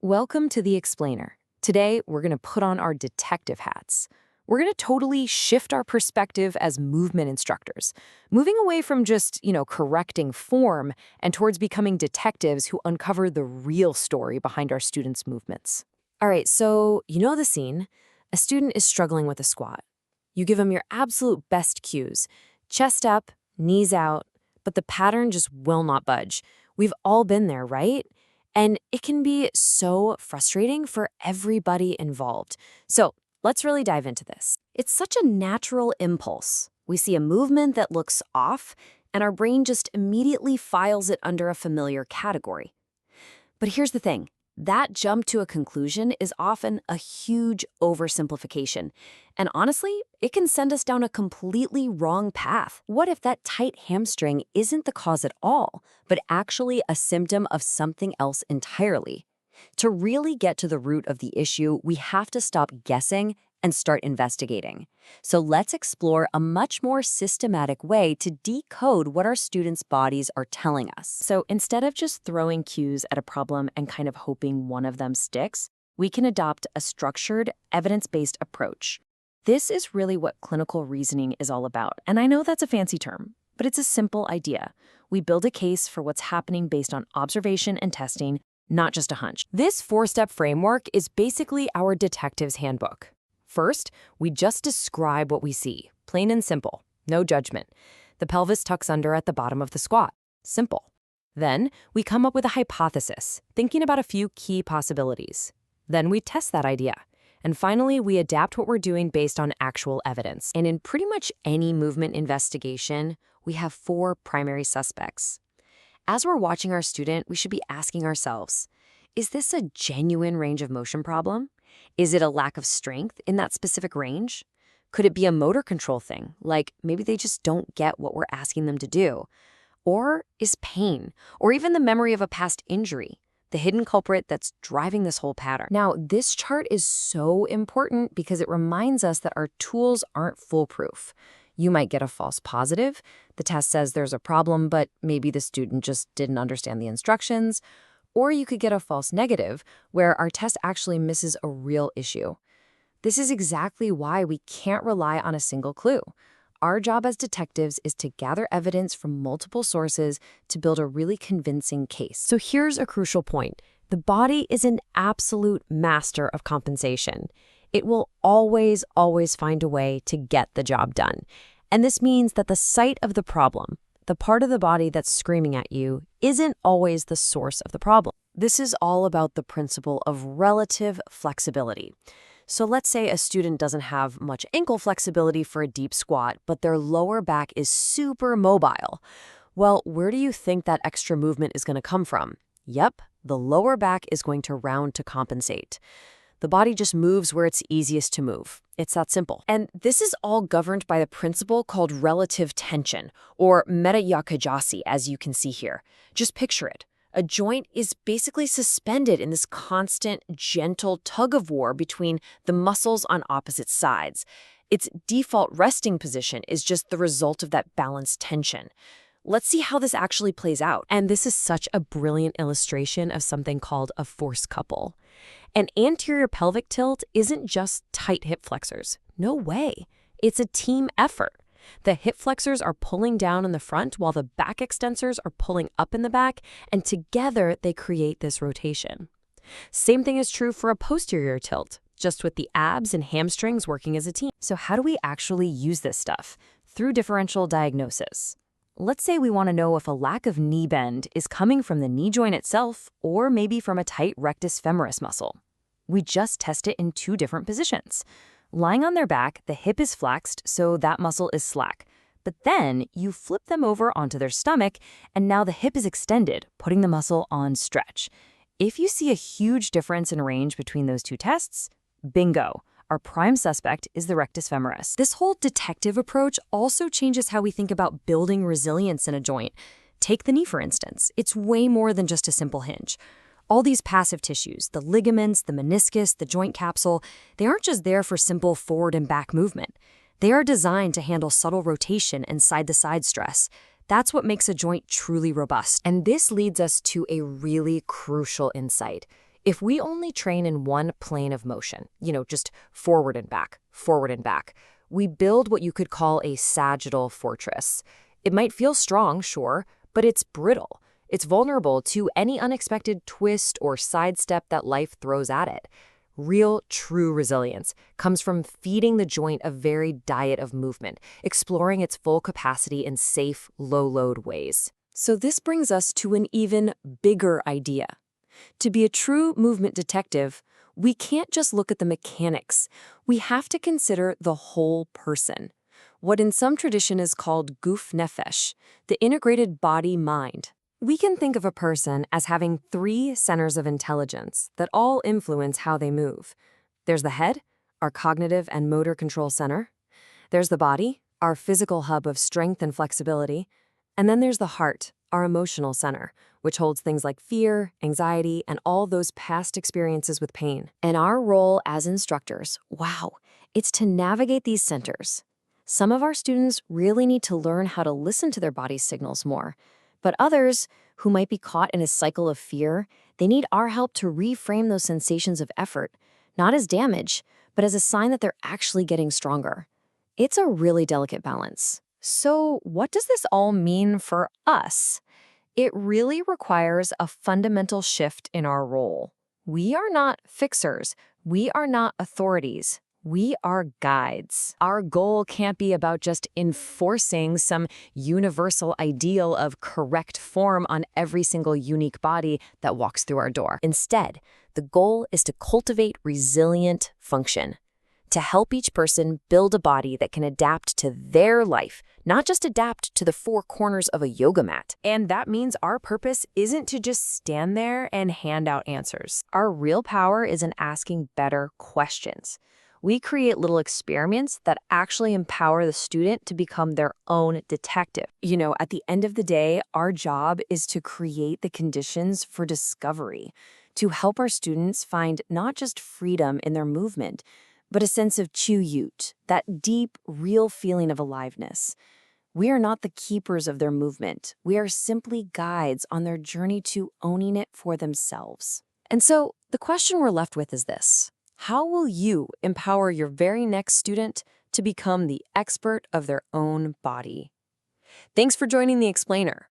Welcome to The Explainer. Today, we're going to put on our detective hats. We're going to totally shift our perspective as movement instructors, moving away from just, correcting form and towards becoming detectives who uncover the real story behind our students' movements. All right, so you know the scene. A student is struggling with a squat. You give them your absolute best cues. Chest up, knees out, but the pattern just will not budge. We've all been there, right? And it can be so frustrating for everybody involved. So let's really dive into this. It's such a natural impulse. We see a movement that looks off, and our brain just immediately files it under a familiar category. But here's the thing. That jump to a conclusion is often a huge oversimplification. And honestly, it can send us down a completely wrong path. What if that tight hamstring isn't the cause at all, but actually a symptom of something else entirely? To really get to the root of the issue, we have to stop guessing and start investigating. So let's explore a much more systematic way to decode what our students' bodies are telling us. So instead of just throwing cues at a problem and kind of hoping one of them sticks, we can adopt a structured, evidence-based approach. This is really what clinical reasoning is all about. And I know that's a fancy term, but it's a simple idea. We build a case for what's happening based on observation and testing, not just a hunch. This four-step framework is basically our detective's handbook. First, we just describe what we see, plain and simple, no judgment. The pelvis tucks under at the bottom of the squat. Simple. Then, we come up with a hypothesis, thinking about a few key possibilities. Then we test that idea. And finally, we adapt what we're doing based on actual evidence. And in pretty much any movement investigation, we have four primary suspects. As we're watching our student, we should be asking ourselves, is this a genuine range of motion problem? Is it a lack of strength in that specific range? Could it be a motor control thing, like maybe they just don't get what we're asking them to do? Or is pain, or even the memory of a past injury, the hidden culprit that's driving this whole pattern? Now, this chart is so important because it reminds us that our tools aren't foolproof. You might get a false positive. The test says there's a problem, but maybe the student just didn't understand the instructions. Or you could get a false negative, where our test actually misses a real issue. This is exactly why we can't rely on a single clue. Our job as detectives is to gather evidence from multiple sources to build a really convincing case. So here's a crucial point. The body is an absolute master of compensation. It will always find a way to get the job done. And this means that the site of the problem, the part of the body that's screaming at you, isn't always the source of the problem. This is all about the principle of relative flexibility. So let's say a student doesn't have much ankle flexibility for a deep squat, but their lower back is super mobile. Well, where do you think that extra movement is going to come from? Yep, the lower back is going to round to compensate. The body just moves where it's easiest to move. It's that simple. And this is all governed by the principle called relative tension, or meta-yakajasi, as you can see here. Just picture it. A joint is basically suspended in this constant, gentle tug-of-war between the muscles on opposite sides. Its default resting position is just the result of that balanced tension. Let's see how this actually plays out. And this is such a brilliant illustration of something called a force couple. An anterior pelvic tilt isn't just tight hip flexors. No way. It's a team effort. The hip flexors are pulling down in the front while the back extensors are pulling up in the back, and together they create this rotation. Same thing is true for a posterior tilt, just with the abs and hamstrings working as a team. So how do we actually use this stuff? Through differential diagnosis. Let's say we want to know if a lack of knee bend is coming from the knee joint itself or maybe from a tight rectus femoris muscle. We just test it in two different positions. Lying on their back, the hip is flexed, so that muscle is slack. But then you flip them over onto their stomach, and now the hip is extended, putting the muscle on stretch. If you see a huge difference in range between those two tests, bingo. Our prime suspect is the rectus femoris. This whole detective approach also changes how we think about building resilience in a joint. Take the knee, for instance. It's way more than just a simple hinge. All these passive tissues, the ligaments, the meniscus, the joint capsule, they aren't just there for simple forward and back movement. They are designed to handle subtle rotation and side-to-side stress. That's what makes a joint truly robust. And this leads us to a really crucial insight. If we only train in one plane of motion, just forward and back, we build what you could call a sagittal fortress. It might feel strong, sure, but it's brittle. It's vulnerable to any unexpected twist or sidestep that life throws at it. Real, true resilience comes from feeding the joint a varied diet of movement, exploring its full capacity in safe, low-load ways. So this brings us to an even bigger idea. To be a true movement detective, we can't just look at the mechanics. We have to consider the whole person. What in some tradition is called guf nefesh, the integrated body-mind. We can think of a person as having 3 centers of intelligence that all influence how they move. There's the head, our cognitive and motor control center. There's the body, our physical hub of strength and flexibility. And then there's the heart, our emotional center, which holds things like fear, anxiety, and all those past experiences with pain. And our role as instructors, it's to navigate these centers. Some of our students really need to learn how to listen to their body's signals more. But others, who might be caught in a cycle of fear, they need our help to reframe those sensations of effort, not as damage, but as a sign that they're actually getting stronger. It's a really delicate balance. So what does this all mean for us? It really requires a fundamental shift in our role. We are not fixers. We are not authorities. We are guides. Our goal can't be about just enforcing some universal ideal of correct form on every single unique body that walks through our door. Instead, the goal is to cultivate resilient function, to help each person build a body that can adapt to their life, not just adapt to the 4 corners of a yoga mat. And that means our purpose isn't to just stand there and hand out answers. Our real power is in asking better questions. We create little experiments that actually empower the student to become their own detective. At the end of the day, our job is to create the conditions for discovery, to help our students find not just freedom in their movement, but a sense of chuyut, that deep, real feeling of aliveness. We are not the keepers of their movement. We are simply guides on their journey to owning it for themselves. And so the question we're left with is this. How will you empower your very next student to become the expert of their own body? Thanks for joining The Explainer.